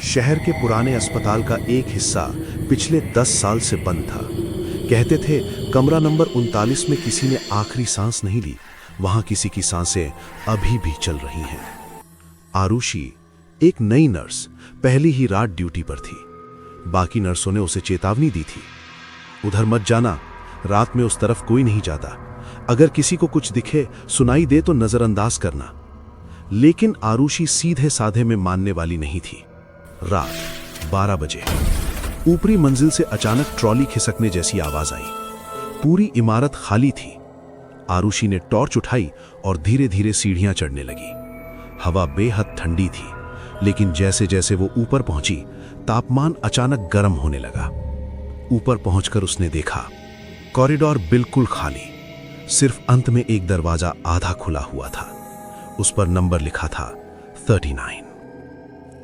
शहर के पुराने अस्पताल का एक हिस्सा पिछले 10 साल से बंद था। कहते थे कमरा नंबर 39 में किसी ने आखिरी सांस नहीं ली, वहां किसी की सांसें अभी भी चल रही हैं। आरुषि एक नई नर्स पहली ही रात ड्यूटी पर थी। बाकी नर्सों ने उसे चेतावनी दी थी, उधर मत जाना, रात में उस तरफ कोई नहीं जाता, अगर किसी को कुछ दिखे सुनाई दे तो नजरअंदाज करना। लेकिन आरुषि सीधे साधे में मानने वाली नहीं थी। रात 12 बजे ऊपरी मंजिल से अचानक ट्रॉली खिसकने जैसी आवाज आई। पूरी इमारत खाली थी। आरुषि ने टॉर्च उठाई और धीरे धीरे सीढ़ियां चढ़ने लगी। हवा बेहद ठंडी थी, लेकिन जैसे जैसे वो ऊपर पहुंची तापमान अचानक गर्म होने लगा। ऊपर पहुंचकर उसने देखा कॉरिडोर बिल्कुल खाली, सिर्फ अंत में एक दरवाजा आधा खुला हुआ था। उस पर नंबर लिखा था 39।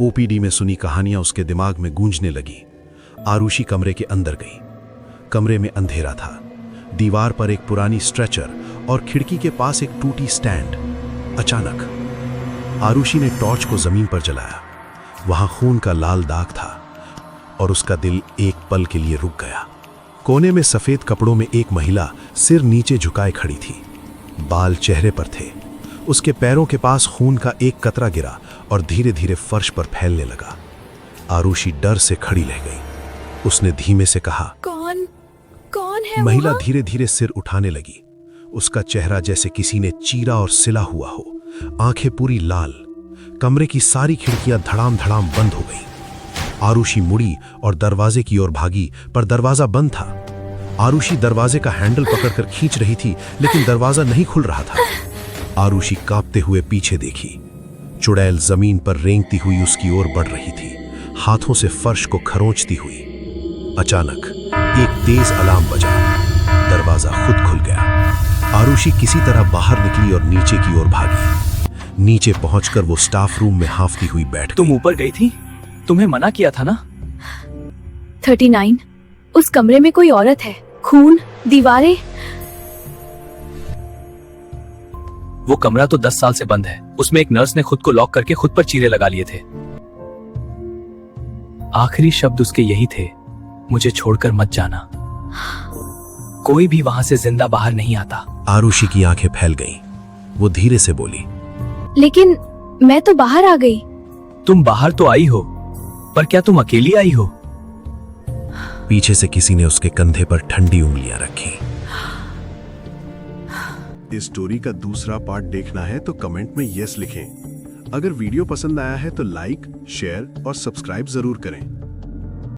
ओपीडी में सुनी कहानियां उसके दिमाग में गूंजने लगी। आरुषि कमरे के अंदर गई। कमरे में अंधेरा था। दीवार पर एक पुरानी स्ट्रेचर और खिड़की के पास एक टूटी स्टैंड। अचानक आरुषि ने टॉर्च को जमीन पर जलाया। वहां खून का लाल दाग था और उसका दिल एक पल के लिए रुक गया। कोने में सफेद कपड़ों में एक महिला सिर नीचे झुकाए खड़ी थी। बाल चेहरे पर थे। उसके पैरों के पास खून का एक कतरा गिरा और धीरे धीरे फर्श पर फैलने लगा। आरुषि डर से खड़ी रह गई। उसने धीमे से कहा, कौन है? महिला धीरे धीरे सिर उठाने लगी। उसका चेहरा जैसे किसी ने चीरा और सिला हुआ हो, आंखें पूरी लाल। कमरे की सारी खिड़कियां धड़ाम धड़ाम बंद हो गई। आरुषि मुड़ी और दरवाजे की ओर भागी, पर दरवाजा बंद था। आरुषि दरवाजे का हैंडल पकड़कर खींच रही थी, लेकिन दरवाजा नहीं खुल रहा था। आरुषि कांपते हुए पीछे देखी। चुड़ैल जमीन पर रेंगती हुई उसकी ओर बढ़ रही थी, हाथों से फर्श को खरोंचती हुई। अचानक एक तेज अलार्म बजा। दरवाजा खुद खुल गया। आरुषि किसी तरह बाहर निकली और नीचे की ओर भागी। नीचे पहुंचकर वो स्टाफ रूम में हांफती हुई बैठ गई। तुम ऊपर गई थी? तुम्हें मना किया था ना? 39। उस कमरे में कोई औरत है, खून, दीवारें। वो कमरा तो 10 साल से बंद है। उसमें एक नर्स ने खुद को लॉक करके खुद पर चीरे लगा लिए थे। आखिरी शब्द उसके यही थे, मुझे छोड़कर मत जाना। कोई भी वहां से जिंदा बाहर नहीं आता। आरुषि की आंखें फैल गईं। वो धीरे से बोली, लेकिन मैं तो बाहर आ गई। तुम बाहर तो आई हो, पर क्या तुम अकेली आई हो? पीछे से किसी ने उसके कंधे पर ठंडी उंगलियां रखी। इस स्टोरी का दूसरा पार्ट देखना है तो कमेंट में यस लिखें। अगर वीडियो पसंद आया है तो लाइक, शेयर और सब्सक्राइब जरूर करें।